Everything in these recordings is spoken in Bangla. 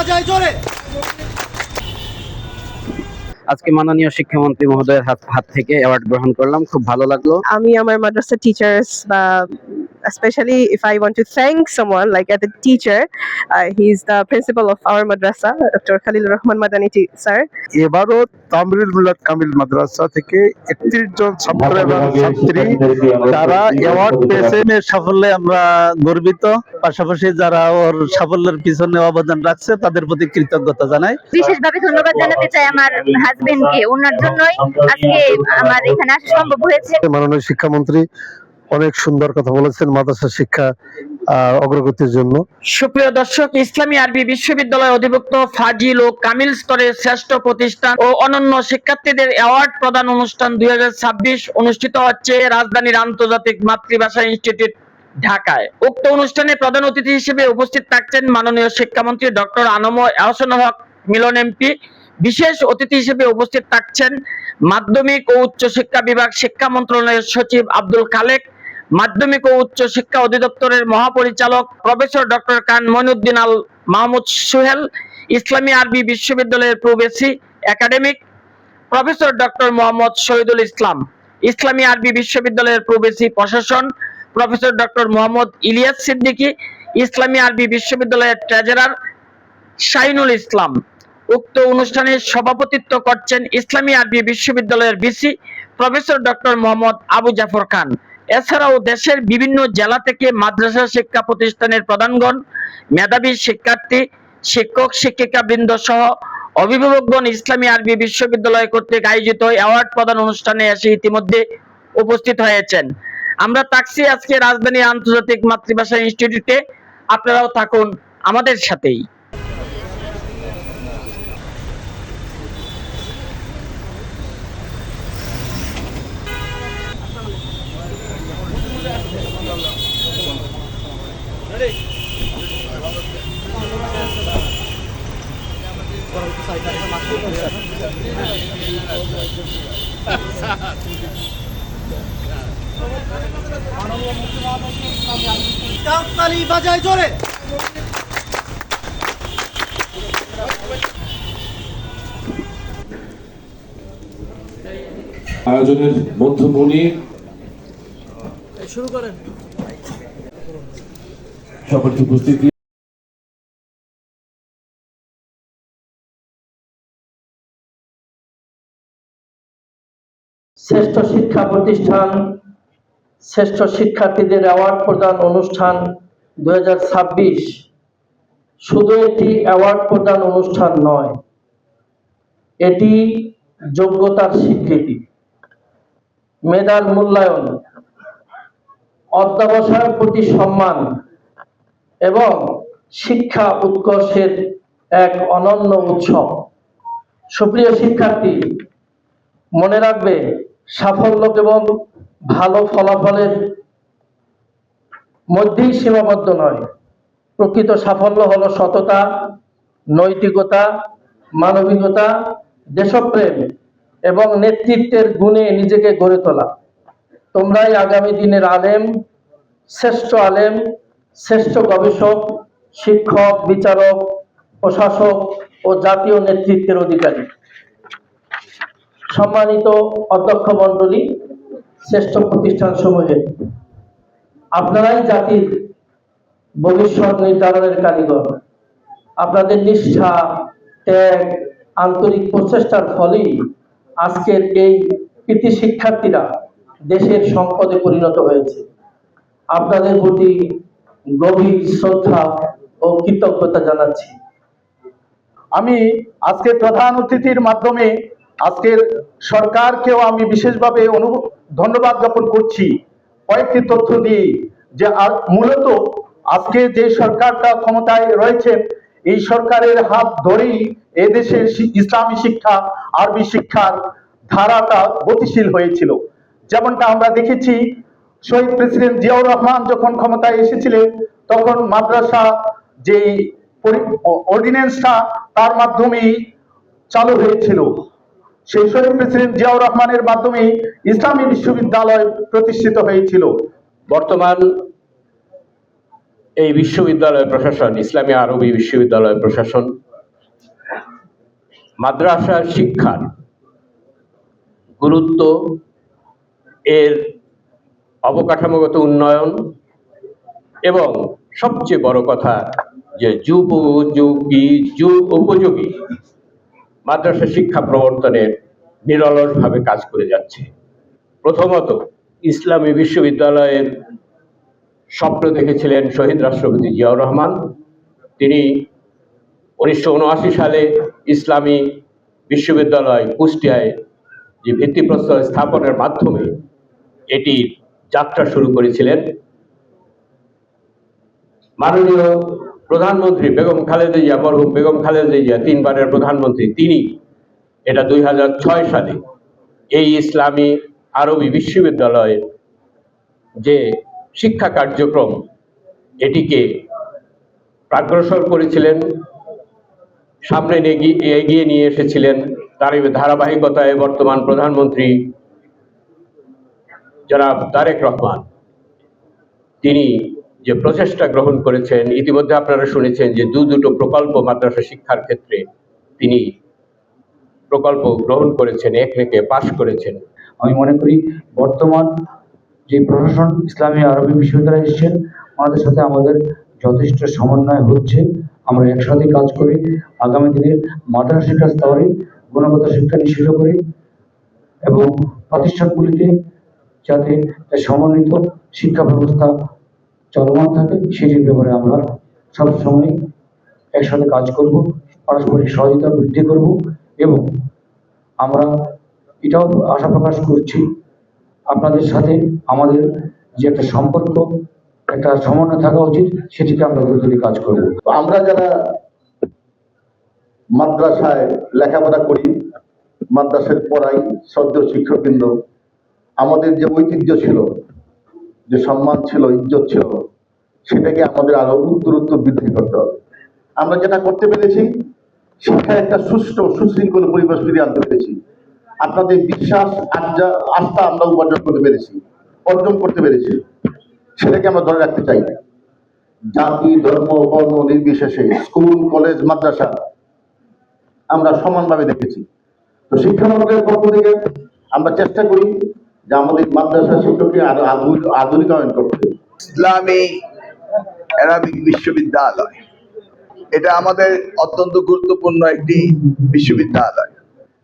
বাজায় জোরে। আজকে মাননীয় শিক্ষামন্ত্রী মহোদয়ের হাত থেকে অ্যাওয়ার্ড গ্রহণ করলাম, খুব ভালো লাগলো। আমি আমার মাদ্রাসা টিচার্স বা especially if I want to thank someone like as a teacher, he is the principal of our madrasa, Dr. Khalil Rahman Madani sir. এবারও তামরিল মিলাদ কামিল মাদ্রাসা থেকে 31 জন ছাত্র এবং ছাত্রী তারা অ্যাওয়ার্ড পেয়েছে। সাফল্যে আমরা গর্বিত, পাশাপাশি যারা ওর সাফল্যের পিছনে অবদান রাখছে তাদের প্রতি কৃতজ্ঞতা জানাই। বিশেষভাবে ধন্যবাদ জানাতে চাই আমার হাজবেন্ডকে, ওনার জন্যই আজকে আমার এখানে আসা সম্ভব হয়েছে। মাননীয় শিক্ষামন্ত্রী অনেক সুন্দর কথা বলেছেন মাদ্রাসা শিক্ষা অগ্রগতির জন্য। সুপ্রিয় দর্শক, ইসলামী আরবি বিশ্ববিদ্যালয় অধিভুক্ত ফাজিল ও কামিল স্তরের শ্রেষ্ঠ প্রতিষ্ঠান ও অনন্য শিক্ষার্থীদের অ্যাওয়ার্ড প্রদান অনুষ্ঠান 2026 অনুষ্ঠিত হচ্ছে রাজধানীর আন্তর্জাতিক মাতৃভাষা ইনস্টিটিউট ঢাকায়। উক্ত অনুষ্ঠানে প্রধান অতিথি হিসেবে উপস্থিত থাকছেন মাননীয় শিক্ষামন্ত্রী ডক্টর আনম আহসান হক মিলন এমপি। বিশেষ অতিথি হিসেবে উপস্থিত থাকছেন মাধ্যমিক ও উচ্চ শিক্ষা বিভাগ শিক্ষা মন্ত্রণালয়ের সচিব আব্দুল খালেক, মাধ্যমিক ও উচ্চ শিক্ষা অধিদপ্তরের মহাপরিচালক প্রফেসর ডক্টর কান মইনুদ্দিন আল মাহমুদ সোহেল, ইসলামী আরবি বিশ্ববিদ্যালয়ের pro VC academic professor doctor Mohammad Shahidul Islam, Islami Arabi বিশ্ববিদ্যালয়ের প্রবেশী প্রশাসন প্রফেসর ডক্টর মোহাম্মদ ইলিয়াস সিদ্দিকী, ইসলামী আরবি বিশ্ববিদ্যালয়ের ট্রেজারার শাহিনুল ইসলাম। উক্ত অনুষ্ঠানে সভাপতিত্ব করছেন ইসলামী আরবি বিশ্ববিদ্যালয়ের VC professor doctor Mohammad Abu Jafar Khan. এছাড়াও দেশের বিভিন্ন জেলা থেকে মাদ্রাসা শিক্ষা প্রতিষ্ঠানের প্রধানগণ, মেধাবী শিক্ষার্থী, শিক্ষক শিক্ষিকা বৃন্দ সহ অভিভাবকগণ ইসলামী আরবি বিশ্ববিদ্যালয় কর্তৃক আয়োজিত অ্যাওয়ার্ড প্রদান অনুষ্ঠানে এসে ইতিমধ্যে উপস্থিত হয়েছেন। আমরা থাকছি আজকে রাজধানী আন্তর্জাতিক মাতৃভাষা ইনস্টিটিউটে, আপনারাও থাকুন আমাদের সাথেই। তালি বাজায় জোরে। আয়োজনের মধ্যমণি শুরু করেন। সকলকে উপস্থিতি শ্রেষ্ঠ শিক্ষা প্রতিষ্ঠান, শ্রেষ্ঠ শিক্ষার্থীদের অ্যাওয়ার্ড প্রদান অনুষ্ঠান 2026 শুধু একটি অ্যাওয়ার্ড প্রদান অনুষ্ঠান নয়, এটি যোগ্যতার স্বীকৃতি, মেধার মূল্যায়ন, অধ্যবসায়ের প্রতি সম্মান এবং শিক্ষা উৎকর্ষের এক অনন্য উৎসব। সুপ্রিয় শিক্ষার্থী, মনে রাখবে, সাফল্য কেবল ভালো ফলাফলের মধ্যেই সীমাবদ্ধ নয়। প্রকৃত সাফল্য হলো সততা, নৈতিকতা, মানবিকতা, দেশপ্রেম এবং নেতৃত্বের গুণে নিজেকে গড়ে তোলা। তোমরাই আগামী দিনের আলেম, শ্রেষ্ঠ গবেষক, শিক্ষক, বিচারক, প্রশাসক ও জাতীয় নেতৃত্বের অধিকারী। সম্মানিত অধ্যক্ষ মণ্ডলী, শ্রেষ্ঠ প্রতিষ্ঠান সমূহে আপনারাই জাতির ভবিষ্যৎ নির্ধারণের কারিগর। আপনাদের নিষ্ঠা, ত্যাগ, আন্তরিক প্রচেষ্টার ফলেই আজকের এই কৃতি শিক্ষার্থীরা দেশের সম্পদে পরিণত হয়েছে। আপনাদের প্রতি গভীর শ্রদ্ধা ও কৃতজ্ঞতা জানাচ্ছি। আমি আজকে প্রধান অতিথির মাধ্যমে আজকের সরকারকেও আমি বিশেষভাবে ধন্যবাদ জ্ঞাপন করছি কয়েকটি তথ্য দিয়ে, যে মূলত আজকে যে সরকারটা ক্ষমতায় রয়েছেন এই সরকারের হাত ধরেই এদেশের ইসলামী শিক্ষা, আরবি শিক্ষার ধারাটা গতিশীল হয়েছিল। যেমনটা আমরা দেখেছি, শহীদ প্রেসিডেন্ট জিয়াউর রহমান যখন ক্ষমতায় এসেছিলেন তখন মাদ্রাসা যে অর্ডিন্যান্সটা তার মাধ্যমেই চালু হয়েছিল। সেই শহীদ প্রেসিডেন্ট জিয়াউর রহমানের মাধ্যমে ইসলামী বিশ্ববিদ্যালয় প্রতিষ্ঠিত হয়েছিল। বর্তমান এই বিশ্ববিদ্যালয় প্রশাসন, ইসলামী আরবি বিশ্ববিদ্যালয় প্রশাসন মাদ্রাসা শিক্ষার গুরুত্ব, এর অবকাঠামোগত উন্নয়ন এবং সবচেয়ে বড় কথা যে উপযোগী মাদ্রাসা শিক্ষা প্রবর্তনের নিরলসভাবে কাজ করে যাচ্ছে। প্রথমত, ইসলামী বিশ্ববিদ্যালয়ের স্বপ্ন দেখেছিলেন শহীদ রাষ্ট্রপতি জিয়াউর রহমান। তিনি 1979 সালে ইসলামী বিশ্ববিদ্যালয় কুষ্টিয়ায় যে ভিত্তিপ্রস্তর স্থাপনের মাধ্যমে এটির যাত্রা শুরু করেছিলেন। মাননীয় প্রধানমন্ত্রী বেগম খালেদা জিয়া, মরহুম বেগম খালেদা জিয়া, 3 বারের প্রধানমন্ত্রী, তিনি এটা 2006 সালে এই ইসলামী আরবি বিশ্ববিদ্যালয়ের যে শিক্ষা কার্যক্রম এটিকে অগ্রসর করেছিলেন, সামনে এগিয়ে নিয়ে এসেছিলেন। তার ধারাবাহিকতায় বর্তমান প্রধানমন্ত্রী জনাব তারেক রহমান তিনি যে প্রচেষ্টা গ্রহণ করেছেন, ইতিমধ্যে আপনারা শুনেছেন যে দুটো প্রকল্প মাদ্রাসা শিক্ষার ক্ষেত্রে তিনি প্রকল্প গ্রহণ করেছেন, একরেকে পাশ করেছেন। আমি মনে করি বর্তমান যে প্রশাসন ইসলামী আরবি বিশ্ববিদ্যালয়ে এসেছেন, আমাদের সাথে আমাদের যথেষ্ট সমন্বয় হচ্ছে। আমরা একসাথে কাজ করি আগামী দিনের মাদ্রাসা শিক্ষার স্তরে গুণগত শিক্ষা নিশ্চিত করি এবং প্রতিষ্ঠানগুলিতে যাতে সমন্বিত শিক্ষা ব্যবস্থা চলমান থাকে সেটির ব্যাপারে আমরা সবসময় একসাথে কাজ করব, পারস্পরিক সহযোগিতা বৃদ্ধি করব এবং আমরা এটাও আশা প্রকাশ করছি আপনাদের সাথে আমাদের যে একটা সম্পর্ক, একটা সমন্বয় থাকা উচিত, সেটিকে আমরা গুরুত্ব দিয়ে কাজ করব। আমরা যারা মাদ্রাসায় লেখাপড়া করি, মাদ্রাসায় পড়াই, শ্রদ্ধেয় শিক্ষকবৃন্দ, আমাদের যে ঐতিহ্য ছিল, যে সম্মান ছিল, ইজ্জত ছিল, সেটাকে আমাদের আরো উত্তরোত্তর বৃদ্ধি করতে হবে। আমরা যেটা করতে পেরেছি, শিক্ষায় একটা সুষ্ঠু সুশৃঙ্খল পরিবেশ ফিরিয়ে আনতে পেরেছি। আপনাদের বিশ্বাস, আস্থা আমরা অর্জন করতে পেরেছি, সেটাকে আমরা ধরে রাখতে চাই। জাতি, ধর্ম, বর্ণ নির্বিশেষে স্কুল, কলেজ, মাদ্রাসা আমরা সমানভাবে দেখেছি। তো শিক্ষা মন্ত্রকের পক্ষ থেকে আমরা চেষ্টা করি যে আমাদের মাদ্রাসা শিক্ষককে আরো আধুনিকায়ন করতে। ইসলামী আরবিক বিশ্ববিদ্যালয় এটা আমাদের অত্যন্ত গুরুত্বপূর্ণ একটি বিশ্ববিদ্যালয়।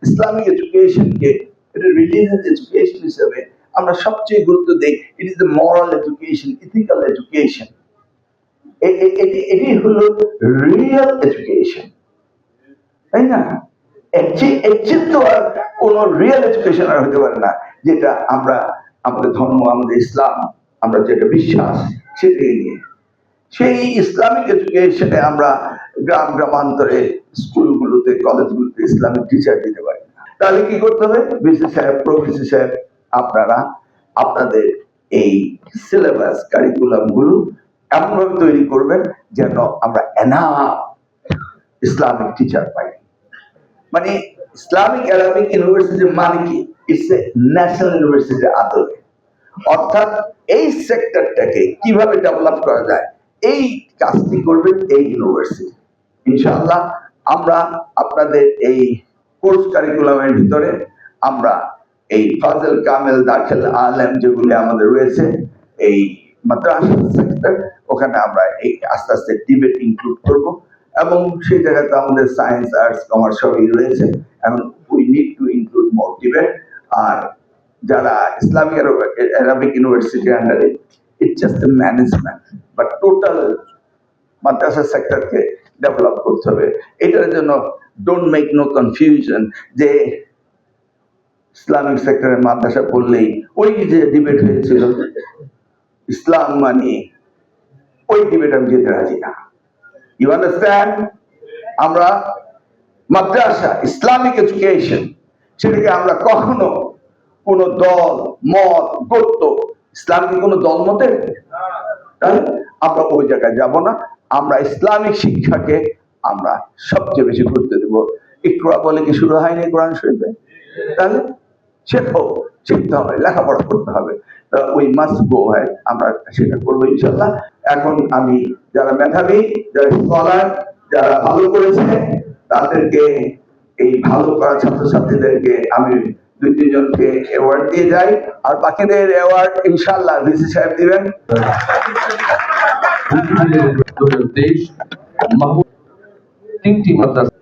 ইসলামিক এডুকেশনকে এটা রিলিজিয়াস এডুকেশন হিসেবে আমরা সবচেয়ে গুরুত্ব দিই। It is the moral education, ethical education. এটি হলো রিয়েল এডুকেশন, তাই না? এর চেয়ে তো আর কোন রিয়েল এডুকেশন আর হতে পারে না, যেটা আমরা আমাদের ধর্ম, আমাদের ইসলাম, আমরা যেটা বিশ্বাস সেটাই নিয়ে। সেই ইসলামিক এডুকেশনে আমরা গ্রামান্তরে স্কুলগুলোতে, কলেজগুলোতে ইসলামিক টিচার দিতে পারি না। তাহলে কি করতে হবে? ভিসি সাহেব, প্রভিসি সাহেব, আপনারা আপনাদের এই সিলেবাস কারিকুলাম গুলো এমনভাবে তৈরি করবেন যেন আমরা এনাফ ইসলামিক টিচার পাই। মানে ইসলামিক আরবিক ইউনিভার্সিটি মানে কি? ইটস এ ন্যাশনাল ইউনিভার্সিটি আদলে। অর্থাৎ এই সেক্টরটাকে কিভাবে ডেভেলপ করা যায়, এই কাজটি করবেন এই ইউনিভার্সিটি। ইনশাআল্লাহ আমরা আপনাদের এই কোর্স কারিকুলামের ভিতরে আমরা এই ফাজল, কামেল, দাখিল, আলেম যেগুলি আমাদের রয়েছে এই মাদ্রাসা সেক্টর, ওখানে আমরা এই আস্তে আস্তে ডিবেট ইনক্লুড করব এবং সেই জায়গাতে আমাদের সায়েন্স, আর্টস, কমার্স সবই রয়েছে। এবং we need to include more debate. আর যারা ইসলামিক আরবিক ইউনিভার্সিটি আন্ডারে, it's just the management, but total মাদ্রাসা সেক্টরকে ডেভেলপ করতে হবে। এটার জন্য ডোন্ট মেক নো কনফিউশন যে ইসলামিক সেক্টরে মাদ্রাসা পড়লেই ওই যে ডিবেট হয়েছিল ইসলাম মানে, ওই ডিবেট আমি যেতে রাজি না। You understand? আমরা মাদ্রাসা ইসলামিক এডুকেশন, সেটাকে আমরা কখনো কোন দল, মত, গোত্র, ইসলামকে কোন দল মতের, তাহলে আমরা ওই জায়গায় যাব না। আমরা ইসলামিক শিক্ষাকে আমরা সবচেয়ে বেশি গুরুত্ব দেব। ইকরা বলে কি শুরু হয়নি কোরআন শরীফে? তাহলে শেখো, শিখতে হবে, লেখাপড়া করতে হবে। উই মাস্ট গো হয়, আমরা সেটা করবো ইনশাল্লাহ। এখন আমি যারা মেধাবী, যারা স্কলার, যারা ভালো করেছে, তাদেরকে এই ভালো করা ছাত্রছাত্রীদেরকে আমি 2-3 জনকে অ্যাওয়ার্ড দিয়ে যাই, আর বাকিদের অ্যাওয়ার্ড ইনশাআল্লাহ ডিসি সাহেব দিবেন। দেশ তিনটি মাদ্রাসা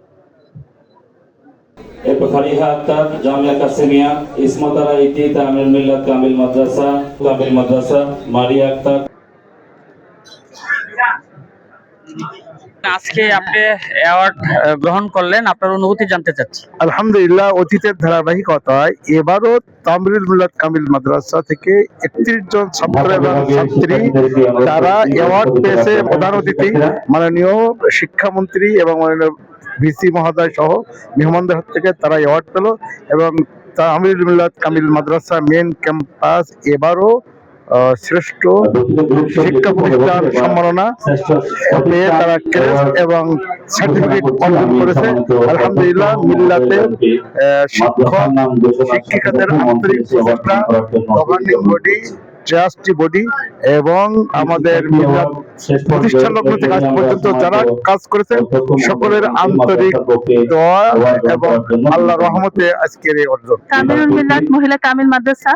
এরপর ফারিহা আক্তার, জামিয়া কাসেমিয়া, ইসমাতারা ইতি, তামিল মিল্লাত কামিল মাদ্রাসা, মারিয়া আক্তার। আজকে আপনি অ্যাওয়ার্ড গ্রহণ করলেন, আপনার অনুভূতি জানতে চাচ্ছি। আলহামদুলিল্লাহ, অতীতের ধারাবাহিকতায় এবারও তামিল মিল্লাত কামিল মাদ্রাসা থেকে 31 জন ছাত্র এবং ছাত্রী তারা অ্যাওয়ার্ড পেয়েছে। প্রধান অতিথি মাননীয় শিক্ষামন্ত্রী এবং মাননীয় ভিসি মহোদয় সহ মেহমানদের হাত থেকে তারা অ্যাওয়ার্ড পেল এবং তামিল মিল্লাত কামিল মাদ্রাসা মেন ক্যাম্পাস এবারও শ্রেষ্ঠ শিক্ষা প্রতিষ্ঠান সম্মাননা পেয়ে তারা ক্রেস্ট এবং সার্টিফিকেট অর্জন করেছে। আলহামদুলিল্লাহ, মিল্লাতের শিক্ষক শিক্ষিকাদের আন্তরিক প্রচেষ্টা, গভর্নিং বডি, ট্রাস্টি বডি এবং আমাদের মিল্লাত প্রতিষ্ঠান লগ্ন থেকে আজ পর্যন্ত যারা কাজ করেছেন সকলের আন্তরিক দোয়া এবং আল্লাহর রহমতে আজকের এই অর্জন। তামিরুল মিল্লাত মহিলা কামিল মাদ্রাসা,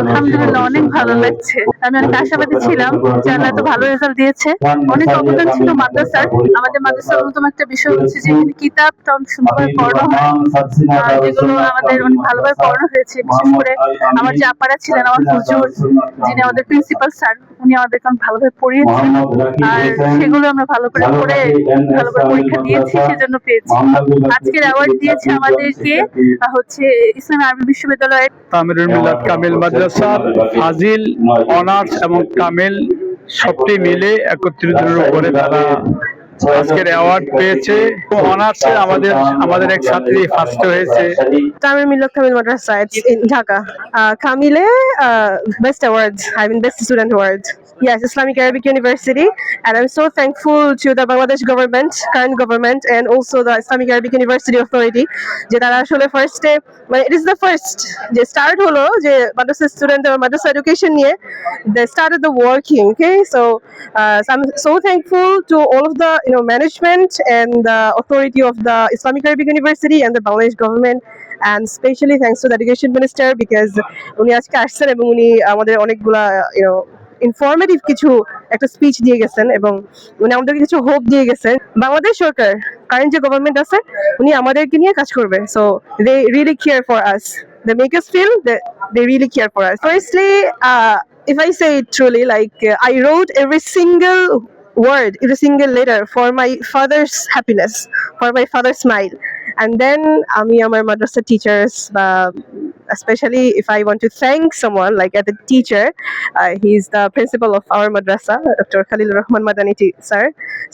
আলহামদুলিল্লাহ অনেক ভালো লাগছে। আমি অনেক আশাবাদী ছিলাম যে আল্লাহ এত ভালো রেজাল্ট দিয়েছে। অনেক অবদান ছিল মাদ্রাসার। আমাদের মাদ্রাসার অন্যতম একটা বিষয় হচ্ছে যে এখানে কিতাবটা অনেক সুন্দরভাবে পড়ানো হয়, যেগুলো আমাদের অনেক ভালোভাবে পড়ানো হয়েছে। বিশেষ করে আমার যে আপারা ছিলেন, আমার হুজুর যিনি আমাদের প্রিন্সিপাল স্যার, উনি আমাদেরকে অনেক ভালোভাবে পড়িয়েছেন, আর সেগুলো আমরা ভালো করে পড়ে ভালো করে পরীক্ষা দিয়েছি, সেজন্য পেয়েছি। আজকের অ্যাওয়ার্ড দিয়েছে আমাদেরকে হচ্ছে ইসলামী আরবি বিশ্ববিদ্যালয়ের তামিরুল মিল্লাত কামিল মাদ্রাসা ফাজিল, অনার্স এবং কামিল সবটি মিলে 31 জনের উপরে তারা আজকের অ্যাওয়ার্ড পেয়েছে। অনার্সে আমাদের এক ছাত্রী ফার্স্ট হয়েছে। Tamil Millat Kamil Madrasa, it's in Dhaka. Kamile, best awards, best student awards. Yes, Islamic Arabic University, and I'm so thankful to the Bangladesh government, current government, and also the Islamic Arabic University Authority. যে তারা আসলে ফার্স্টে, মানে it is the first যে স্টার্ট হলো যে মাদ্রাসা স্টুডেন্ট এবং মাদ্রাসা এডুকেশন নিয়ে they started the working. Okay, so I'm so thankful to all of the management and the authority of the Islamic Arabic University and the Bangladesh government, and especially thanks to the education minister because উনি আজকে আসছেন এবং উনি আমাদের অনেকগুলা ইনফরমেটিভ কিছু একটা স্পিচ দিয়ে গেছেন এবং উনি আমাদেরকে কিছু হোপ দিয়ে গেছেন। বাংলাদেশ সরকার কারেন্ট যে গভর্নমেন্ট আছে উনি আমাদেরকে নিয়ে কাজ করবে, so they really care for us, they make us feel that they really care for us. Firstly, if I say it truly, like I wrote every single word, every single letter for my father's happiness, for my father's smile. And then ami amar madrasa teachers, especially if I want to thank someone like the teacher, he's the principal of our madrasa, Dr. Khalilur Rahman Madani sir.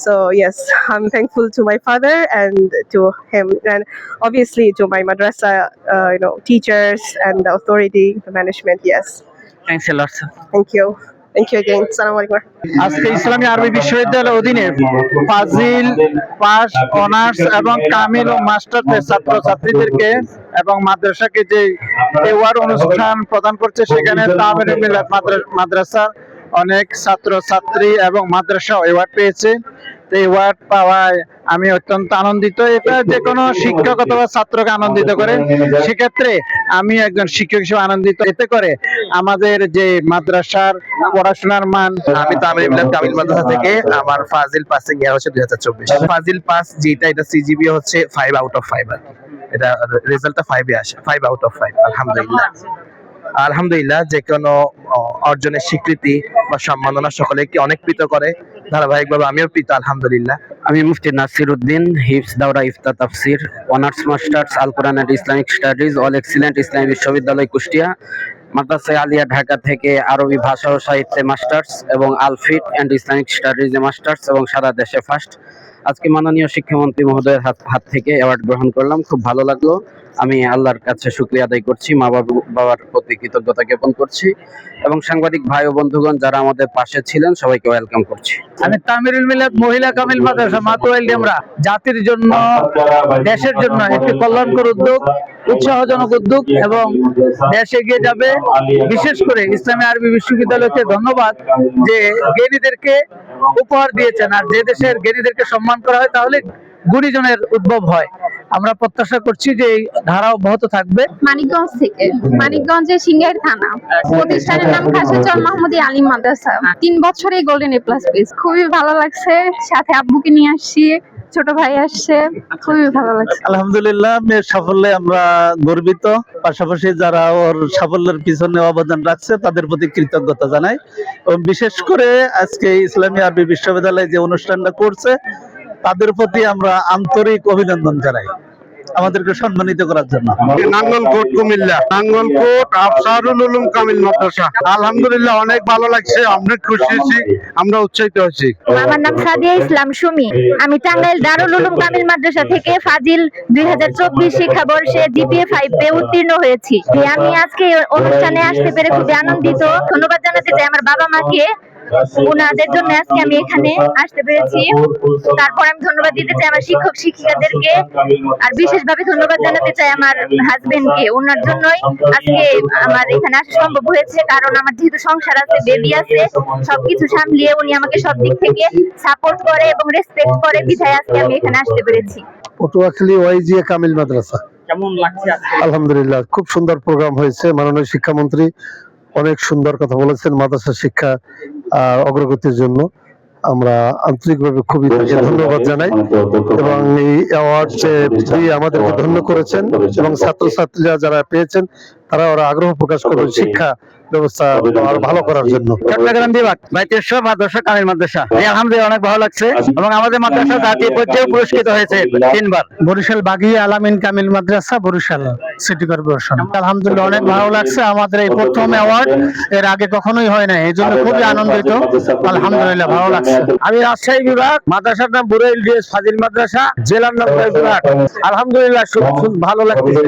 So yes, I'm thankful to my father and to him, and obviously to my madrasa teachers and the authority, the management. Yes, Thanks a lot, sir. thank you again. Assalamu alaikum. আজকে ইসলামী আরবি বিশ্ববিদ্যালয়ের অধীনে ফাজিল, পাস, অনার্স এবং কামিল ও মাস্টার্সের ছাত্র ছাত্রীদেরকে এবং মাদ্রাসাকে যে অ্যাওয়ার্ড অনুষ্ঠান প্রদান করছে, সেখানে তামিরুল মিল্লাত মাদ্রাসার অনেক ছাত্র ছাত্রী এবং মাদ্রাসা অ্যাওয়ার্ড পেয়েছে। অ্যাওয়ার্ড পাওয়ায় আমি অত্যন্ত আনন্দিত। এটা যে কোনো শিক্ষক অথবা ছাত্রকে আনন্দিত করে, সেক্ষেত্রে আমি একজন শিক্ষক হিসেবে আনন্দিত। এতে করে আমাদের যে মাদ্রাসার পড়াশোনার মান। আমি তামিল মিল্লাত কামিল মাদ্রাসা থেকে, আমার ফাজিল পাসিং ইয়ার হচ্ছে 2024। ফাজিল পাস যেটা, এটা সিজিপি হচ্ছে 5 আউট অফ 5, এটা রেজাল্টটা 5 এ আসে, 5 আউট অফ 5। আলহামদুলিল্লাহ, যে কোনো অর্জনের স্বীকৃতি বা সম্মাননা সকলেকে অনেক প্রীত করে, ধারাবাহিকভাবে আমিও প্রীত আলহামদুলিল্লাহ। আমি মুফতি নাসির উদ্দিন, হিফজ দাওরা ইফতা তাফসির, অনার্স মাস্টার্স আল কোরআন and Islamic studies, all excellent ইসলামী বিশ্ববিদ্যালয় কুষ্টিয়া, মাদ্রাসা আলিয়া ঢাকা থেকে আরবি ভাষা ও সাহিত্যে মাস্টার্স এবং আলফিট এন্ড ইসলামিক স্টাডিজে মাস্টার্স এবং সারা দেশে ফার্স্ট। আজকে মাননীয় শিক্ষামন্ত্রী মহোদয়ের হাত থেকে অ্যাওয়ার্ড গ্রহণ করলাম, খুব ভালো লাগলো। আমি আল্লাহর কাছে শুকরিয়া আদায় করছি, মা বাবার প্রতি কৃতজ্ঞতা জ্ঞাপন করছি এবং সাংবাদিক ভাই ও বন্ধুগণ যারা আমাদের পাশে ছিলেন সবাইকে ওয়েলকাম করছি। আমি তামিরুল মিল্লাত মহিলা কামিল মাদ্রাসা মাতুয়াইল ডেমরা জাতির জন্য, দেশের জন্য একটি কল্যাণকর উদ্যোগ, উৎসাহজনক উদ্যোগ এবং দেশ এগিয়ে যাবে। বিশেষ করে ইসলামী আরবি বিশ্ববিদ্যালয়কে ধন্যবাদ যে জ্ঞানীদেরকে উপহার দিয়েছেন। আর যে দেশের জ্ঞানীদেরকে সম্মান করা হয় তাহলে গুণীজনের উদ্ভব হয়। আমরা প্রত্যাশা করছি যে এই ধারা অব্যাহত থাকবে। মানিকগঞ্জ থেকে, মানিকগঞ্জের সিংহের থানা। প্রতিষ্ঠানের নাম খাসেচর মাহমুদী আলিম মাদ্রাসা। 3 বছরে গোল্ডেন এ প্লাস পেয়েছি, খুবই ভালো লাগছে। সাথে আব্বুকে নিয়ে আসছি, ছোট ভাই আসছে, খুবই ভালো লাগছে। আলহামদুলিল্লাহ, মেয়ের সাফল্যে আমরা গর্বিত। পাশাপাশি যারা ওর সাফল্যের পিছনে অবদান রাখছে তাদের প্রতি কৃতজ্ঞতা জানাই, এবং বিশেষ করে আজকে ইসলামী আরবি বিশ্ববিদ্যালয় যে অনুষ্ঠানটা করছে তাদের প্রতি আমরা আন্তরিক অভিনন্দন জানাই আমাদেরকে সম্মানিত করার জন্য। নাঙ্গলকোট কুমিল্লা, নাঙ্গলকোট আফসারুল উলুম কামিল মাদ্রাসা। আলহামদুলিল্লাহ অনেক ভালো লাগছে, অনেক খুশি হয়েছি, আমরা উৎসাহিত হয়েছি। আমার নাম সাদিয়া ইসলাম সুমি। আমি টাঙ্গাইল দারুল উলুম কামিল মাদ্রাসা থেকে ফাজিল 2024 শিক্ষাবর্ষে জিপিএ 5 পেয়ে উত্তীর্ণ হয়েছি। আমি আজকে এই অনুষ্ঠানে আসতে পেরে খুবই আনন্দিত। ধন্যবাদ জানাতে চাই আমার বাবা মাকে, ওনাদের জন্য আজকে আমি এখানে আসতে পেরেছি। তারপর আমি ধন্যবাদ দিতে চাই আমার শিক্ষক শিক্ষিকাদেরকে, আর বিশেষভাবে ধন্যবাদ জানাতে চাই আমার হাজবেন্ডকে। ওনার জন্যই আজকে আমার এখানে আসা সম্ভব হয়েছে, কারণ আমার যেহেতু সংসার আছে, বেবি আছে, সবকিছু সামলিয়ে উনি আমাকে সব দিক থেকে সাপোর্ট করে এবং রেসপেক্ট করে, বিধায় আজকে আমি এখানে আসতে পেরেছি। পটুয়াখালী ওয়াইজিএ কামিল মাদ্রাসা। কেমন লাগছে আজকে? আলহামদুলিল্লাহ, খুব সুন্দর প্রোগ্রাম হয়েছে। মাননীয় শিক্ষামন্ত্রী অনেক সুন্দর কথা বলেছেন মাদ্রাসা শিক্ষা অগ্রগতির জন্য। আমরা আন্তরিকভাবে খুবই তাকে ধন্যবাদ জানাই, এবং এই অ্যাওয়ার্ড দিয়ে আমাদেরকে ধন্য করেছেন, এবং ছাত্রছাত্রীরা যারা পেয়েছেন তারা ওরা আগ্রহ প্রকাশ করবেন শিক্ষা ব্যবস্থা আরো ভালো করার জন্য। চট্টগ্রাম বিভাগ বাইতেশ্বর মাদ্রাসা কামিল মাদ্রাসা, আলহামদুলিল্লাহ অনেক ভালো লাগছে, এবং আমাদের মাদ্রাসা জাতীয় পর্যায়ে পুরস্কৃত হয়েছে 3 বার। বরিশাল বাগিয়া আলামিন কামিল মাদ্রাসা, বরিশাল সিটি কর্পোরেশন। আলহামদুলিল্লাহ অনেক ভালো লাগছে, আমাদের এই প্রথম অ্যাওয়ার্ড, এর আগে কখনোই হয় না, এই জন্য খুবই আনন্দিত। আলহামদুলিল্লাহ ভালো লাগছে। আমি রাজশাহী বিভাগ, মাদ্রাসার নাম বুরাইল ডিএস ফাজিল মাদ্রাসা, জেলার নাম বিভাগ। আলহামদুলিল্লাহ খুব ভালো লাগছে।